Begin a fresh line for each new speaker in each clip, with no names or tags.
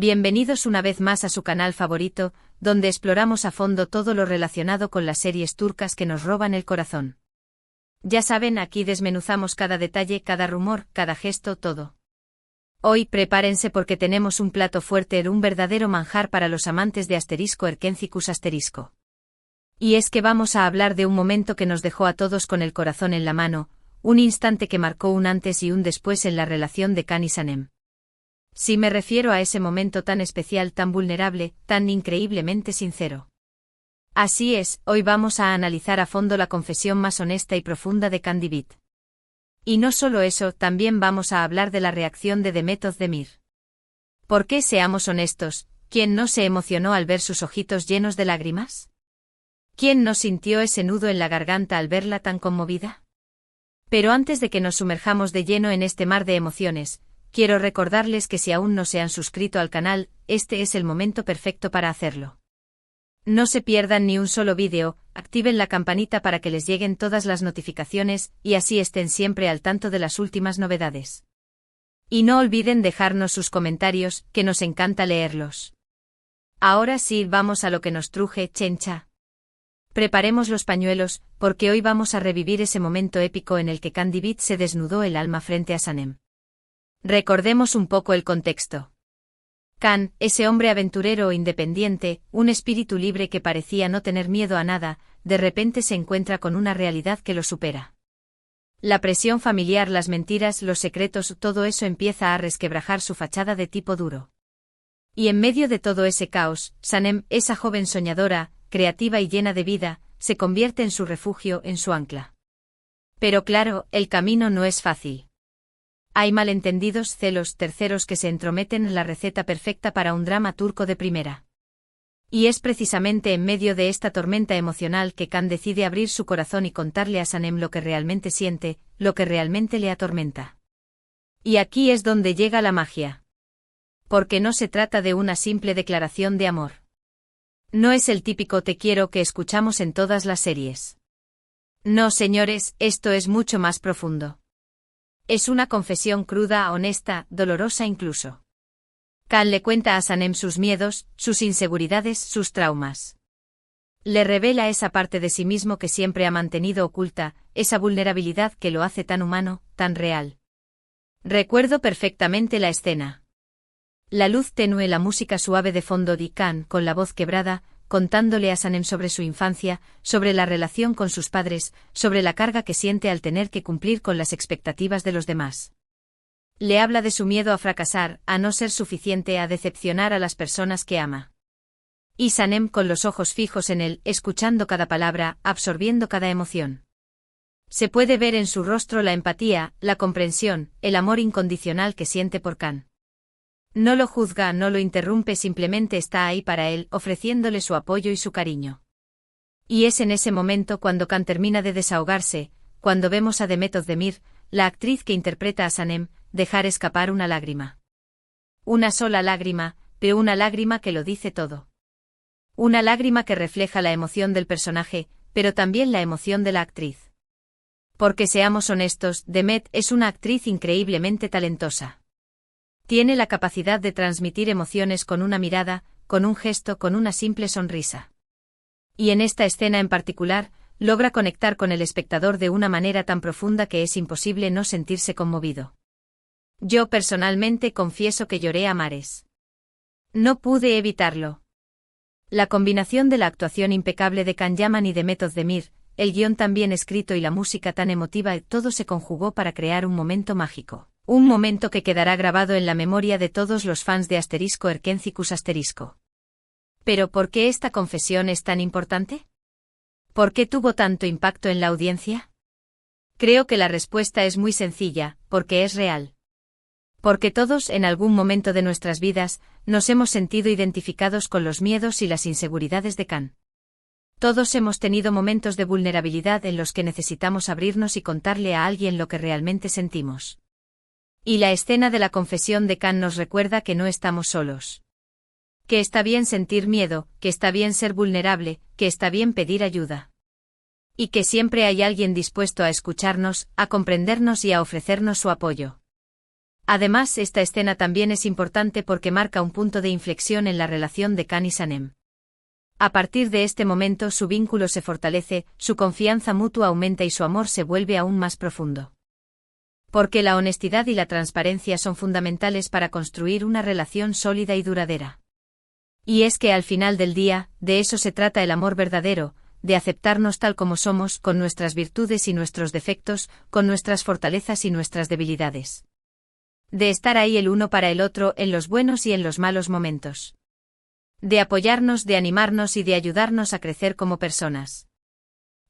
Bienvenidos una vez más a su canal favorito, donde exploramos a fondo todo lo relacionado con las series turcas que nos roban el corazón. Ya saben, aquí desmenuzamos cada detalle, cada rumor, cada gesto, todo. Hoy prepárense porque tenemos un plato fuerte, un verdadero manjar para los amantes de Erkencicus asterisco. Y es que vamos a hablar de un momento que nos dejó a todos con el corazón en la mano, un instante que marcó un antes y un después en la relación de Can y Sanem. Sí, me refiero a ese momento tan especial, tan vulnerable, tan increíblemente sincero. Así es, hoy vamos a analizar a fondo la confesión más honesta y profunda de Can Divit. Y no solo eso, también vamos a hablar de la reacción de Demet Özdemir. ¿Por qué, seamos honestos, quién no se emocionó al ver sus ojitos llenos de lágrimas? ¿Quién no sintió ese nudo en la garganta al verla tan conmovida? Pero antes de que nos sumerjamos de lleno en este mar de emociones, quiero recordarles que si aún no se han suscrito al canal, este es el momento perfecto para hacerlo. No se pierdan ni un solo vídeo, activen la campanita para que les lleguen todas las notificaciones y así estén siempre al tanto de las últimas novedades. Y no olviden dejarnos sus comentarios, que nos encanta leerlos. Ahora sí, vamos a lo que nos truje, chencha. Preparemos los pañuelos, porque hoy vamos a revivir ese momento épico en el que Can Divit se desnudó el alma frente a Sanem. Recordemos un poco el contexto. Can, ese hombre aventurero e independiente, un espíritu libre que parecía no tener miedo a nada, de repente se encuentra con una realidad que lo supera. La presión familiar, las mentiras, los secretos, todo eso empieza a resquebrajar su fachada de tipo duro. Y en medio de todo ese caos, Sanem, esa joven soñadora, creativa y llena de vida, se convierte en su refugio, en su ancla. Pero claro, el camino no es fácil. Hay malentendidos, celos, terceros que se entrometen en la receta perfecta para un drama turco de primera. Y es precisamente en medio de esta tormenta emocional que Can decide abrir su corazón y contarle a Sanem lo que realmente siente, lo que realmente le atormenta. Y aquí es donde llega la magia. Porque no se trata de una simple declaración de amor. No es el típico te quiero que escuchamos en todas las series. No, señores, esto es mucho más profundo. Es una confesión cruda, honesta, dolorosa incluso. Can le cuenta a Sanem sus miedos, sus inseguridades, sus traumas. Le revela esa parte de sí mismo que siempre ha mantenido oculta, esa vulnerabilidad que lo hace tan humano, tan real. Recuerdo perfectamente la escena. La luz tenue, la música suave de fondo y Can, con la voz quebrada, contándole a Sanem sobre su infancia, sobre la relación con sus padres, sobre la carga que siente al tener que cumplir con las expectativas de los demás. Le habla de su miedo a fracasar, a no ser suficiente, a decepcionar a las personas que ama. Y Sanem, con los ojos fijos en él, escuchando cada palabra, absorbiendo cada emoción. Se puede ver en su rostro la empatía, la comprensión, el amor incondicional que siente por Can. No lo juzga, no lo interrumpe, simplemente está ahí para él, ofreciéndole su apoyo y su cariño. Y es en ese momento cuando Can termina de desahogarse, cuando vemos a Demet Özdemir, la actriz que interpreta a Sanem, dejar escapar una lágrima. Una sola lágrima, pero una lágrima que lo dice todo. Una lágrima que refleja la emoción del personaje, pero también la emoción de la actriz. Porque seamos honestos, Demet es una actriz increíblemente talentosa. Tiene la capacidad de transmitir emociones con una mirada, con un gesto, con una simple sonrisa. Y en esta escena en particular, logra conectar con el espectador de una manera tan profunda que es imposible no sentirse conmovido. Yo personalmente confieso que lloré a mares. No pude evitarlo. La combinación de la actuación impecable de Can Yaman y Demet Özdemir, el guión tan bien escrito y la música tan emotiva, todo se conjugó para crear un momento mágico. Un momento que quedará grabado en la memoria de todos los fans de Erkencicus asterisco. ¿Pero por qué esta confesión es tan importante? ¿Por qué tuvo tanto impacto en la audiencia? Creo que la respuesta es muy sencilla, porque es real. Porque todos, en algún momento de nuestras vidas, nos hemos sentido identificados con los miedos y las inseguridades de Can. Todos hemos tenido momentos de vulnerabilidad en los que necesitamos abrirnos y contarle a alguien lo que realmente sentimos. Y la escena de la confesión de Can nos recuerda que no estamos solos. Que está bien sentir miedo, que está bien ser vulnerable, que está bien pedir ayuda. Y que siempre hay alguien dispuesto a escucharnos, a comprendernos y a ofrecernos su apoyo. Además, esta escena también es importante porque marca un punto de inflexión en la relación de Can y Sanem. A partir de este momento su vínculo se fortalece, su confianza mutua aumenta y su amor se vuelve aún más profundo. Porque la honestidad y la transparencia son fundamentales para construir una relación sólida y duradera. Y es que al final del día, de eso se trata el amor verdadero, de aceptarnos tal como somos, con nuestras virtudes y nuestros defectos, con nuestras fortalezas y nuestras debilidades. De estar ahí el uno para el otro en los buenos y en los malos momentos. De apoyarnos, de animarnos y de ayudarnos a crecer como personas.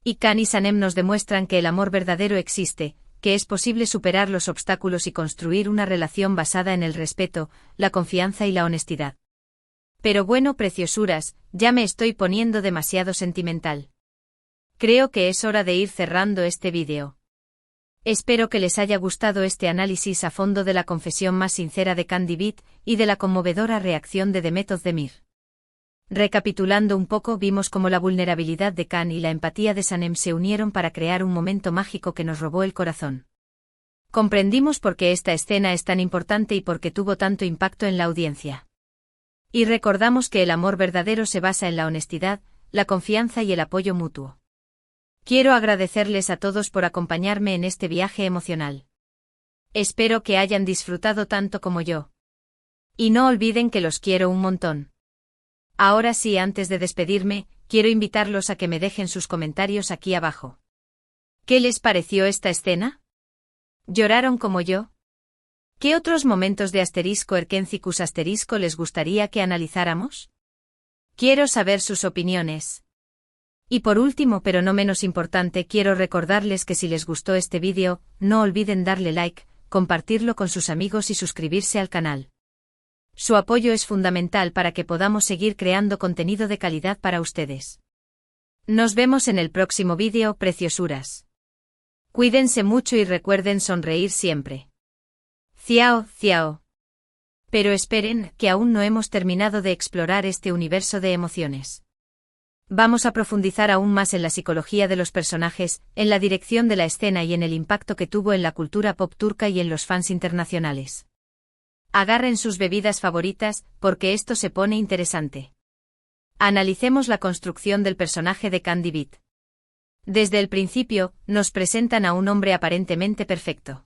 Y Can y Sanem nos demuestran que el amor verdadero existe, que es posible superar los obstáculos y construir una relación basada en el respeto, la confianza y la honestidad. Pero bueno, preciosuras, ya me estoy poniendo demasiado sentimental. Creo que es hora de ir cerrando este vídeo. Espero que les haya gustado este análisis a fondo de la confesión más sincera de Candy Beat y de la conmovedora reacción de Demet Özdemir. Recapitulando un poco, vimos cómo la vulnerabilidad de Can y la empatía de Sanem se unieron para crear un momento mágico que nos robó el corazón. Comprendimos por qué esta escena es tan importante y por qué tuvo tanto impacto en la audiencia. Y recordamos que el amor verdadero se basa en la honestidad, la confianza y el apoyo mutuo. Quiero agradecerles a todos por acompañarme en este viaje emocional. Espero que hayan disfrutado tanto como yo. Y no olviden que los quiero un montón. Ahora sí, antes de despedirme, quiero invitarlos a que me dejen sus comentarios aquí abajo. ¿Qué les pareció esta escena? ¿Lloraron como yo? ¿Qué otros momentos de *Erkencicus* les gustaría que analizáramos? Quiero saber sus opiniones. Y por último, pero no menos importante, quiero recordarles que si les gustó este vídeo, no olviden darle like, compartirlo con sus amigos y suscribirse al canal. Su apoyo es fundamental para que podamos seguir creando contenido de calidad para ustedes. Nos vemos en el próximo vídeo, preciosuras. Cuídense mucho y recuerden sonreír siempre. Ciao, ciao. Pero esperen, que aún no hemos terminado de explorar este universo de emociones. Vamos a profundizar aún más en la psicología de los personajes, en la dirección de la escena y en el impacto que tuvo en la cultura pop turca y en los fans internacionales. Agarren sus bebidas favoritas, porque esto se pone interesante. Analicemos la construcción del personaje de Candy Beat. Desde el principio, nos presentan a un hombre aparentemente perfecto.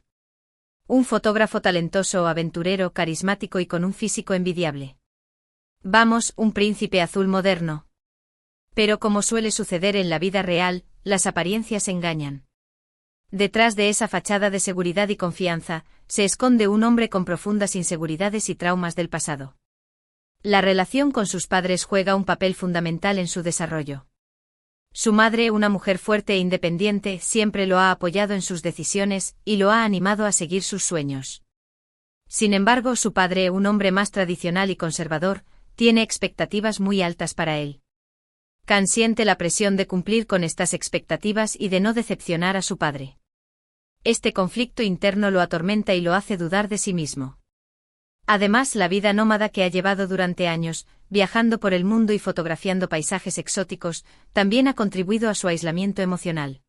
Un fotógrafo talentoso, aventurero, carismático y con un físico envidiable. Vamos, un príncipe azul moderno. Pero como suele suceder en la vida real, las apariencias engañan. Detrás de esa fachada de seguridad y confianza, se esconde un hombre con profundas inseguridades y traumas del pasado. La relación con sus padres juega un papel fundamental en su desarrollo. Su madre, una mujer fuerte e independiente, siempre lo ha apoyado en sus decisiones y lo ha animado a seguir sus sueños. Sin embargo, su padre, un hombre más tradicional y conservador, tiene expectativas muy altas para él. Can siente la presión de cumplir con estas expectativas y de no decepcionar a su padre. Este conflicto interno lo atormenta y lo hace dudar de sí mismo. Además, la vida nómada que ha llevado durante años, viajando por el mundo y fotografiando paisajes exóticos, también ha contribuido a su aislamiento emocional.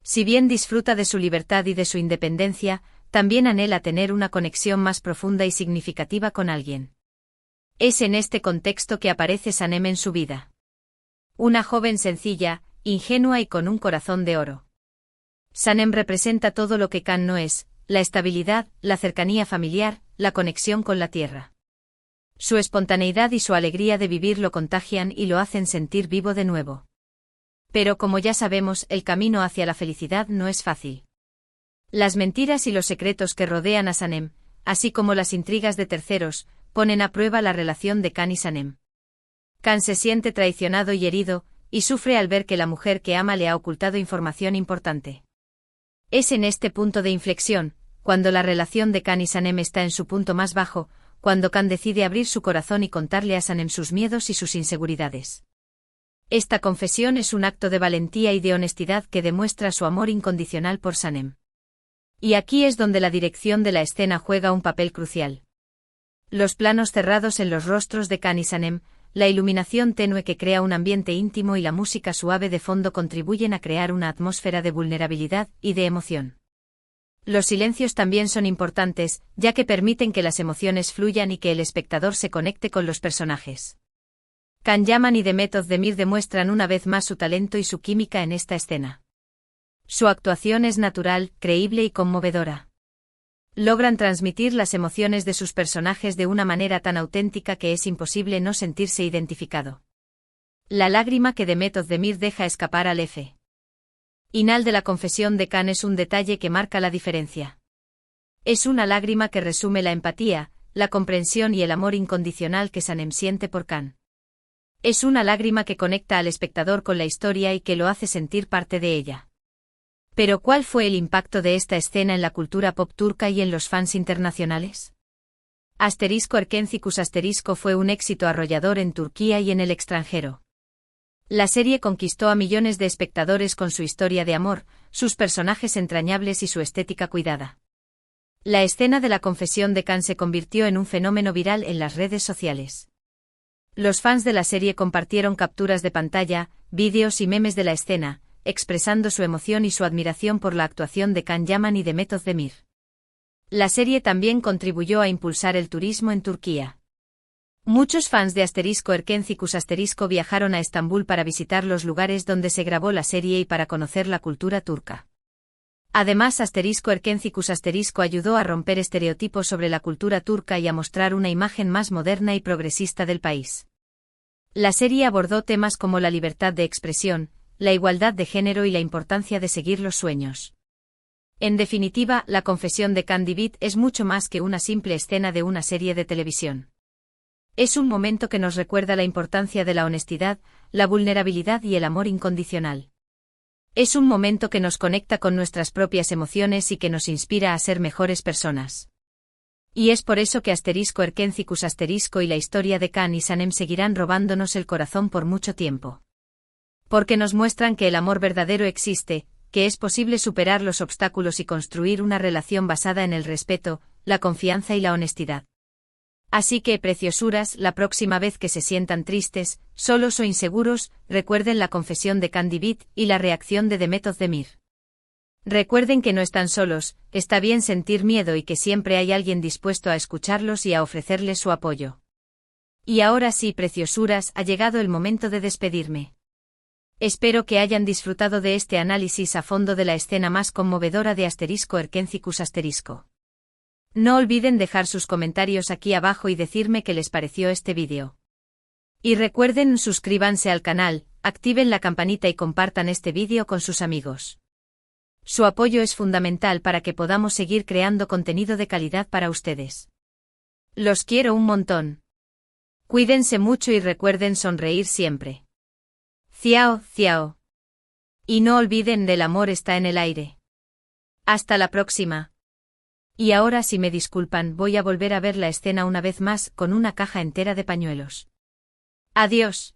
Si bien disfruta de su libertad y de su independencia, también anhela tener una conexión más profunda y significativa con alguien. Es en este contexto que aparece Sanem en su vida. Una joven sencilla, ingenua y con un corazón de oro. Sanem representa todo lo que Can no es: la estabilidad, la cercanía familiar, la conexión con la tierra. Su espontaneidad y su alegría de vivir lo contagian y lo hacen sentir vivo de nuevo. Pero como ya sabemos, el camino hacia la felicidad no es fácil. Las mentiras y los secretos que rodean a Sanem, así como las intrigas de terceros, ponen a prueba la relación de Can y Sanem. Can se siente traicionado y herido, y sufre al ver que la mujer que ama le ha ocultado información importante. Es en este punto de inflexión, cuando la relación de Can y Sanem está en su punto más bajo, cuando Can decide abrir su corazón y contarle a Sanem sus miedos y sus inseguridades. Esta confesión es un acto de valentía y de honestidad que demuestra su amor incondicional por Sanem. Y aquí es donde la dirección de la escena juega un papel crucial. Los planos cerrados en los rostros de Can y Sanem, la iluminación tenue que crea un ambiente íntimo y la música suave de fondo contribuyen a crear una atmósfera de vulnerabilidad y de emoción. Los silencios también son importantes, ya que permiten que las emociones fluyan y que el espectador se conecte con los personajes. Can Yaman y Demet Özdemir demuestran una vez más su talento y su química en esta escena. Su actuación es natural, creíble y conmovedora. Logran transmitir las emociones de sus personajes de una manera tan auténtica que es imposible no sentirse identificado. La lágrima que Demet Özdemir deja escapar al final de la confesión de Can es un detalle que marca la diferencia. Es una lágrima que resume la empatía, la comprensión y el amor incondicional que Sanem siente por Can. Es una lágrima que conecta al espectador con la historia y que lo hace sentir parte de ella. Pero ¿cuál fue el impacto de esta escena en la cultura pop turca y en los fans internacionales? Erkencikus fue un éxito arrollador en Turquía y en el extranjero. La serie conquistó a millones de espectadores con su historia de amor, sus personajes entrañables y su estética cuidada. La escena de la confesión de Can se convirtió en un fenómeno viral en las redes sociales. Los fans de la serie compartieron capturas de pantalla, vídeos y memes de la escena, expresando su emoción y su admiración por la actuación de Can Yaman y Demet Özdemir. La serie también contribuyó a impulsar el turismo en Turquía. Muchos fans de Erkencikus viajaron a Estambul para visitar los lugares donde se grabó la serie y para conocer la cultura turca. Además, Erkencikus ayudó a romper estereotipos sobre la cultura turca y a mostrar una imagen más moderna y progresista del país. La serie abordó temas como la libertad de expresión, la igualdad de género y la importancia de seguir los sueños. En definitiva, la confesión de Can Divit es mucho más que una simple escena de una serie de televisión. Es un momento que nos recuerda la importancia de la honestidad, la vulnerabilidad y el amor incondicional. Es un momento que nos conecta con nuestras propias emociones y que nos inspira a ser mejores personas. Y es por eso que Erkencikus y la historia de Can y Sanem seguirán robándonos el corazón por mucho tiempo. Porque nos muestran que el amor verdadero existe, que es posible superar los obstáculos y construir una relación basada en el respeto, la confianza y la honestidad. Así que, preciosuras, la próxima vez que se sientan tristes, solos o inseguros, recuerden la confesión de Can Divit y la reacción de Demet Özdemir. Recuerden que no están solos, está bien sentir miedo y que siempre hay alguien dispuesto a escucharlos y a ofrecerles su apoyo. Y ahora sí, preciosuras, ha llegado el momento de despedirme. Espero que hayan disfrutado de este análisis a fondo de la escena más conmovedora de Erkencikus. No olviden dejar sus comentarios aquí abajo y decirme qué les pareció este vídeo. Y recuerden, suscríbanse al canal, activen la campanita y compartan este vídeo con sus amigos. Su apoyo es fundamental para que podamos seguir creando contenido de calidad para ustedes. Los quiero un montón. Cuídense mucho y recuerden sonreír siempre. Ciao, ciao. Y no olviden, el amor está en el aire. Hasta la próxima. Y ahora, si me disculpan, voy a volver a ver la escena una vez más, con una caja entera de pañuelos. Adiós.